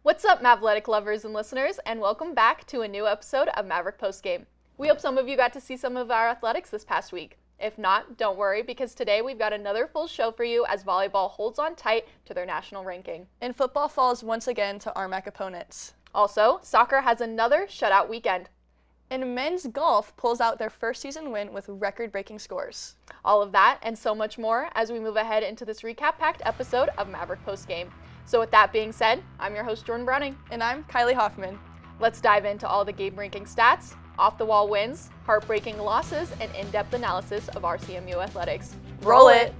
What's up, Mavletic lovers and listeners, and welcome back to a new episode of Maverick Postgame. We hope some of you got to see some of our athletics this past week. If not, don't worry, because today we've got another full show for you as volleyball holds on tight to their national ranking. And football falls once again to RMAC opponents. Also, soccer has another shutout weekend. And men's golf pulls out their first season win with record-breaking scores. All of that and so much more as we move ahead into this recap-packed episode of Maverick Postgame. So with that being said, I'm your host, Jordan Browning. And I'm Kylie Hoffman. Let's dive into all the game ranking stats, off-the-wall wins, heartbreaking losses, and in-depth analysis of our CMU athletics. Roll it!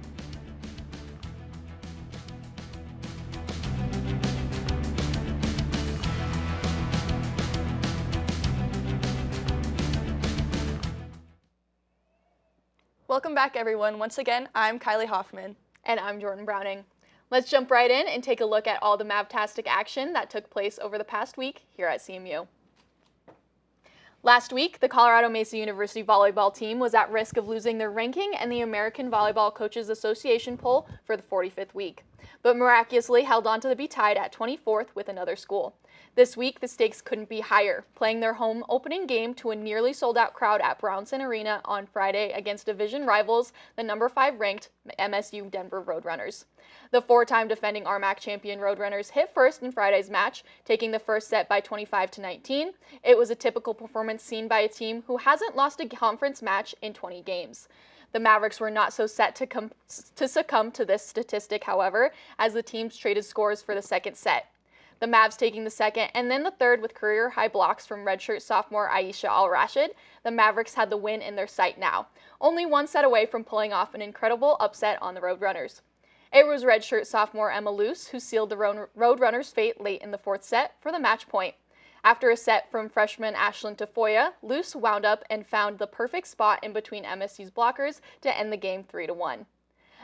Welcome back, everyone. Once again, I'm Kylie Hoffman. And I'm Jordan Browning. Let's jump right in and take a look at all the Mavtastic action that took place over the past week here at CMU. Last week, the Colorado Mesa University volleyball team was at risk of losing their ranking in the American Volleyball Coaches Association poll for the 45th week, but miraculously held on to be tied at 24th with another school. This week, the stakes couldn't be higher, playing their home opening game to a nearly sold-out crowd at Brownson Arena on Friday against division rivals, the number 5 ranked MSU Denver Roadrunners. The 4-time defending RMAC champion Roadrunners hit first in Friday's match, taking the first set by 25-19. It was a typical performance seen by a team who hasn't lost a conference match in 20 games. The Mavericks were not so set to succumb to this statistic, however, as the teams traded scores for the second set. The Mavs taking the second and then the third with career-high blocks from redshirt sophomore Aisha Al-Rashid, the Mavericks had the win in their sight now, only one set away from pulling off an incredible upset on the Roadrunners. It was redshirt sophomore Emma Luce who sealed the Roadrunners' fate late in the fourth set for the match point. After a set from freshman Ashlyn Tafoya, Luce wound up and found the perfect spot in between MSU's blockers to end the game 3-1.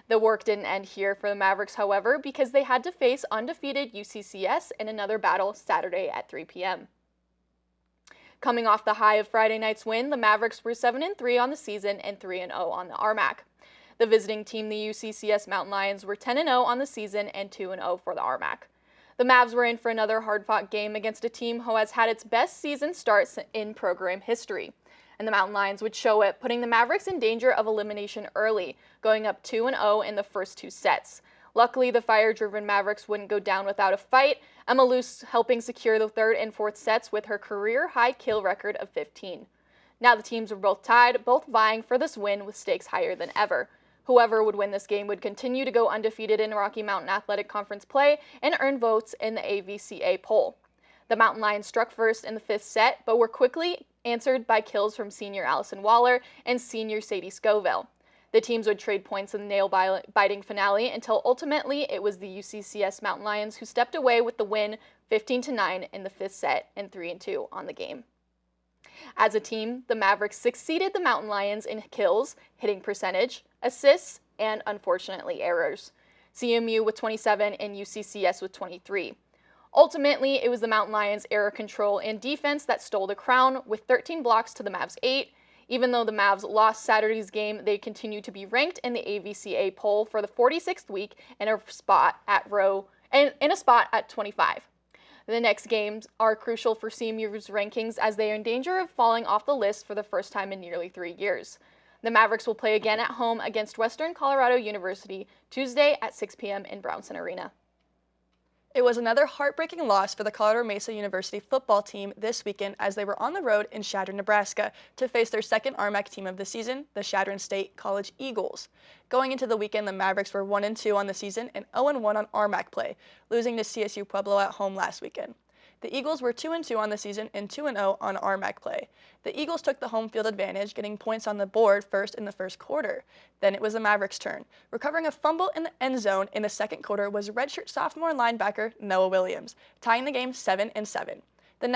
The work didn't end here for the Mavericks, however, because they had to face undefeated UCCS in another battle Saturday at 3 p.m. Coming off the high of Friday night's win, the Mavericks were 7-3 on the season and 3-0 on the RMAC. The visiting team, the UCCS Mountain Lions, were 10-0 on the season and 2-0 for the RMAC. The Mavs were in for another hard-fought game against a team who has had its best season start in program history. And the Mountain Lions would show it, putting the Mavericks in danger of elimination early, going up 2-0 in the first two sets. Luckily, the fire-driven Mavericks wouldn't go down without a fight, Emma Luce helping secure the third and fourth sets with her career-high kill record of 15. Now the teams were both tied, both vying for this win with stakes higher than ever. Whoever would win this game would continue to go undefeated in Rocky Mountain Athletic Conference play and earn votes in the AVCA poll. The Mountain Lions struck first in the fifth set, but were quickly answered by kills from senior Allison Waller and senior Sadie Scoville. The teams would trade points in the nail-biting finale until ultimately it was the UCCS Mountain Lions who stepped away with the win 15-9 in the fifth set and 3-2 on the game. As a team, the Mavericks succeeded the Mountain Lions in kills, hitting percentage, assists, and unfortunately errors. CMU with 27 and UCCS with 23. Ultimately, it was the Mountain Lions' error control and defense that stole the crown with 13 blocks to the Mavs' 8. Even though the Mavs lost Saturday's game, they continue to be ranked in the AVCA poll for the 46th week in a spot at 25. The next games are crucial for CMU's rankings as they are in danger of falling off the list for the first time in nearly 3 years. The Mavericks will play again at home against Western Colorado University Tuesday at 6 p.m. in Brownson Arena. It was another heartbreaking loss for the Colorado Mesa University football team this weekend as they were on the road in Chadron, Nebraska to face their second RMAC team of the season, the Chadron State College Eagles. Going into the weekend, the Mavericks were 1-2 on the season and 0-1 on RMAC play, losing to CSU Pueblo at home last weekend. The Eagles were 2-2 on the season and 2-0 on RMAC play. The Eagles took the home field advantage, getting points on the board first in the first quarter. Then it was the Mavericks' turn. Recovering a fumble in the end zone in the second quarter was redshirt sophomore linebacker Noah Williams, tying the game 7-7. The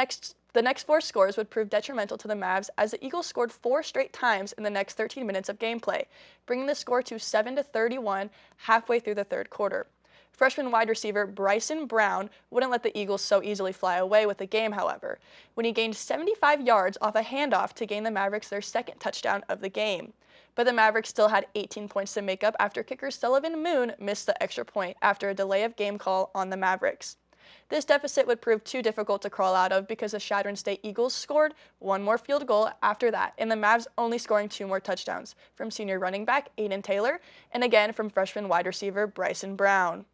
next 4 scores would prove detrimental to the Mavs as the Eagles scored 4 straight times in the next 13 minutes of gameplay, bringing the score to 7-31 halfway through the third quarter. Freshman wide receiver Bryson Brown wouldn't let the Eagles so easily fly away with the game, however, when he gained 75 yards off a handoff to gain the Mavericks their second touchdown of the game. But the Mavericks still had 18 points to make up after kicker Sullivan Moon missed the extra point after a delay of game call on the Mavericks. This deficit would prove too difficult to crawl out of because the Chadron State Eagles scored one more field goal after that, and the Mavs only scoring 2 more touchdowns from senior running back Aiden Taylor and again from freshman wide receiver Bryson Brown.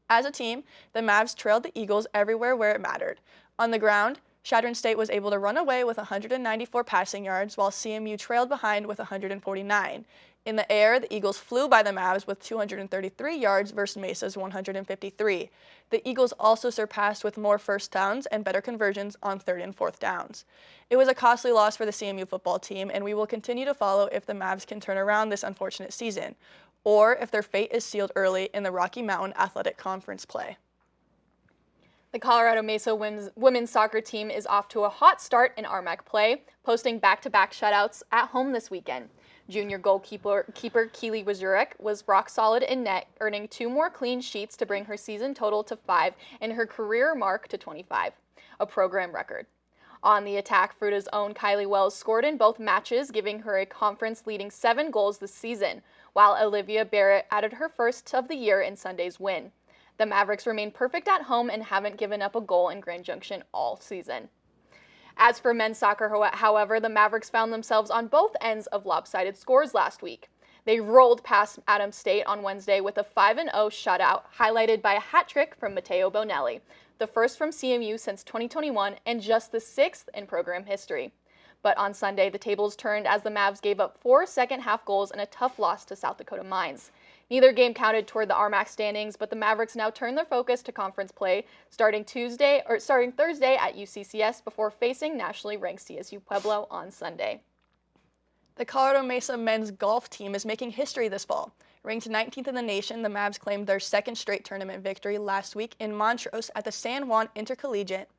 As a team, the Mavs trailed the Eagles everywhere where it mattered. On the ground, Chadron State was able to run away with 194 passing yards, while CMU trailed behind with 149. In the air, the Eagles flew by the Mavs with 233 yards versus Mesa's 153. The Eagles also surpassed with more first downs and better conversions on 3rd and 4th downs. It was a costly loss for the CMU football team, and we will continue to follow if the Mavs can turn around this unfortunate season, or if their fate is sealed early in the Rocky Mountain Athletic Conference play. The Colorado Mesa women's soccer team is off to a hot start in RMAC play, posting back-to-back shutouts at home this weekend. Junior goalkeeper Keely Wazurek was rock solid in net, earning 2 more clean sheets to bring her season total to 5 and her career mark to 25, a program record. On the attack, Fruta's own Kylie Wells scored in both matches, giving her a conference-leading 7 goals this season, while Olivia Barrett added her first of the year in Sunday's win. The Mavericks remain perfect at home and haven't given up a goal in Grand Junction all season. As for men's soccer, however, the Mavericks found themselves on both ends of lopsided scores last week. They rolled past Adams State on Wednesday with a 5-0 shutout, highlighted by a hat trick from Matteo Bonelli, the first from CMU since 2021 and just the 6th in program history. But on Sunday, the tables turned as the Mavs gave up 4 second-half goals in a tough loss to South Dakota Mines. Neither game counted toward the RMAC standings, but the Mavericks now turn their focus to conference play starting Thursday at UCCS before facing nationally ranked CSU Pueblo on Sunday. The Colorado Mesa men's golf team is making history this fall. Ranked 19th in the nation, the Mavs claimed their 2nd straight tournament victory last week in Montrose at the San Juan Intercollegiate.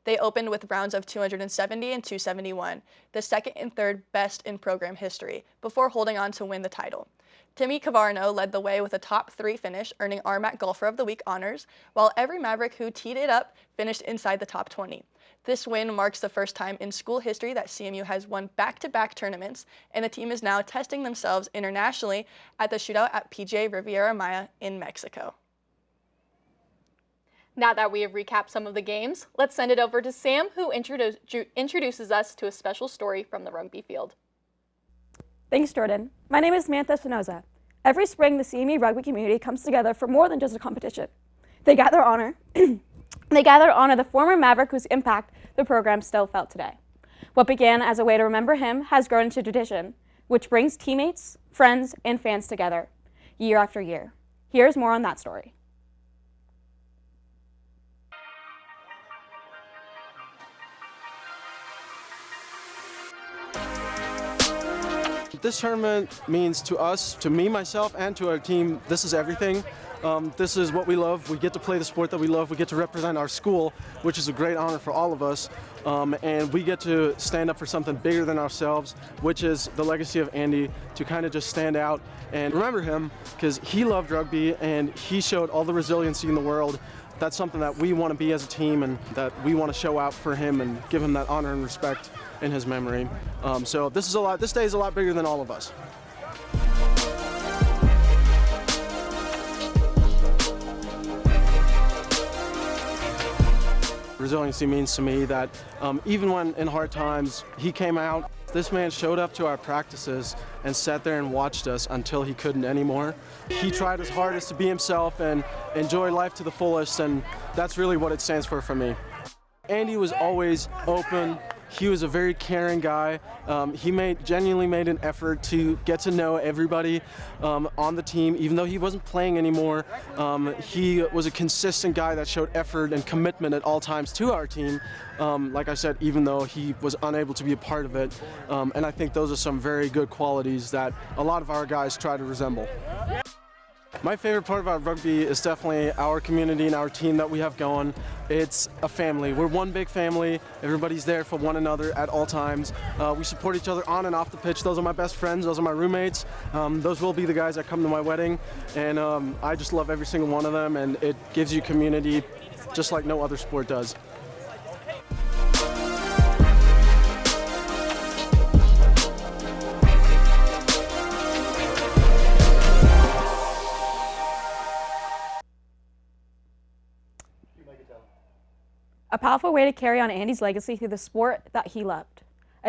They opened with rounds of 270 and 271, the 2nd and 3rd best in program history, before holding on to win the title. Timmy Cavarno led the way with a top 3 finish, earning RMAC Golfer of the Week honors, while every Maverick who teed it up finished inside the top 20. This win marks the first time in school history that CMU has won back-to-back tournaments, and the team is now testing themselves internationally at the shootout at PGA Riviera Maya in Mexico. Now that we have recapped some of the games, let's send it over to Sam, who introduces us to a special story from the rugby field. Thanks, Jordan. My name is Samantha Espinoza. Every spring, the CMU rugby community comes together for more than just a competition. They gather to honor the former Maverick whose impact the program still felt today. What began as a way to remember him has grown into tradition, which brings teammates, friends, and fans together year after year. Here's more on that story. This tournament means to us, to me, myself, and to our team, this is everything. This is what we love. We get to play the sport that we love. We get to represent our school, which is a great honor for all of us. And we get to stand up for something bigger than ourselves, which is the legacy of Andy, to kind of just stand out and remember him, because he loved rugby and he showed all the resiliency in the world. That's something that we want to be as a team, and that we want to show out for him and give him that honor and respect in his memory. So this day is a lot bigger than all of us. Resiliency means to me that even when in hard times, he came out. This man showed up to our practices and sat there and watched us until he couldn't anymore. He tried his hardest to be himself and enjoy life to the fullest, and that's really what it stands for me. Andy was always open. He was a very caring guy. He genuinely made an effort to get to know everybody on the team, even though he wasn't playing anymore. He was a consistent guy that showed effort and commitment at all times to our team. Like I said, even though he was unable to be a part of it. And I think those are some very good qualities that a lot of our guys try to resemble. My favorite part about rugby is definitely our community and our team that we have going. It's a family. We're one big family. Everybody's there for one another at all times. We support each other on and off the pitch. Those are my best friends. Those are my roommates. Those will be the guys that come to my wedding. And I just love every single one of them, and it gives you community just like no other sport does. a powerful way to carry on Andy's legacy through the sport that he loved.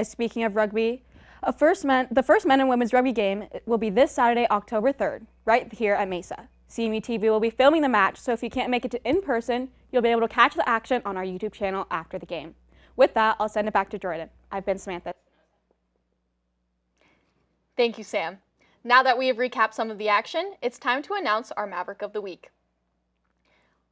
Speaking of rugby, the first men and women's rugby game will be this Saturday, October 3rd, right here at Mesa. CMU-TV will be filming the match, so if you can't make it to in person, you'll be able to catch the action on our YouTube channel after the game. With that, I'll send it back to Jordan. I've been Samantha. Thank you, Sam. Now that we have recapped some of the action, it's time to announce our Maverick of the Week.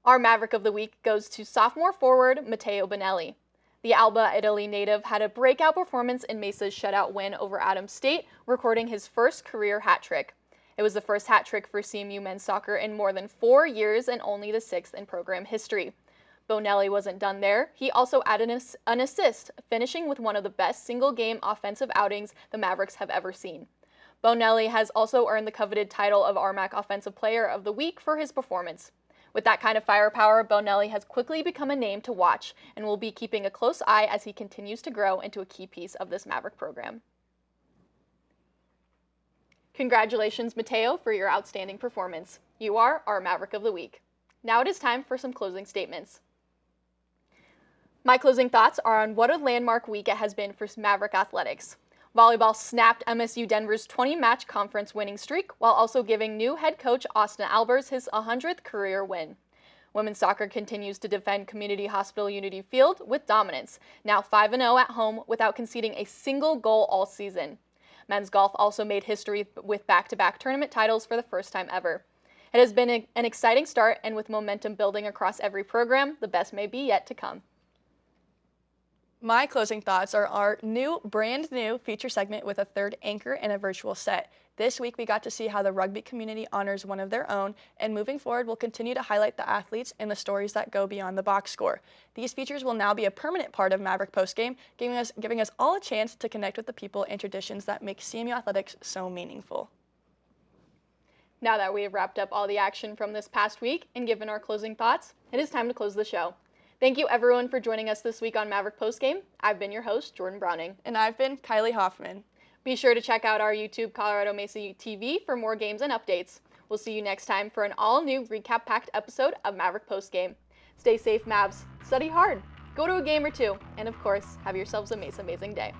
Our Maverick of the Week goes to sophomore forward Matteo Bonelli. The Alba, Italy native had a breakout performance in Mesa's shutout win over Adams State, recording his first career hat trick. It was the first hat trick for CMU men's soccer in more than 4 years and only the 6th in program history. Bonelli wasn't done there. He also added an assist, finishing with one of the best single-game offensive outings the Mavericks have ever seen. Bonelli has also earned the coveted title of RMAC Offensive Player of the Week for his performance. With that kind of firepower, Bonelli has quickly become a name to watch and will be keeping a close eye as he continues to grow into a key piece of this Maverick program. Congratulations, Matteo, for your outstanding performance. You are our Maverick of the Week. Now it is time for some closing statements. My closing thoughts are on what a landmark week it has been for Maverick athletics. Volleyball snapped MSU Denver's 20-match conference winning streak while also giving new head coach Austin Albers his 100th career win. Women's soccer continues to defend Community Hospital Unity Field with dominance, now 5-0 at home without conceding a single goal all season. Men's golf also made history with back-to-back tournament titles for the first time ever. It has been an exciting start, and with momentum building across every program, the best may be yet to come. My closing thoughts are our brand new feature segment with a third anchor and a virtual set. This week we got to see how the rugby community honors one of their own, and moving forward we'll continue to highlight the athletes and the stories that go beyond the box score. These features will now be a permanent part of Maverick Postgame, giving us all a chance to connect with the people and traditions that make CMU athletics so meaningful. Now that we have wrapped up all the action from this past week and given our closing thoughts, it is time to close the show. Thank you everyone for joining us this week on Maverick Postgame. I've been your host, Jordan Browning. And I've been Kylie Hoffman. Be sure to check out our YouTube Colorado Mesa TV for more games and updates. We'll see you next time for an all-new recap-packed episode of Maverick Postgame. Stay safe, Mavs. Study hard. Go to a game or two. And of course, have yourselves a Mesa amazing day.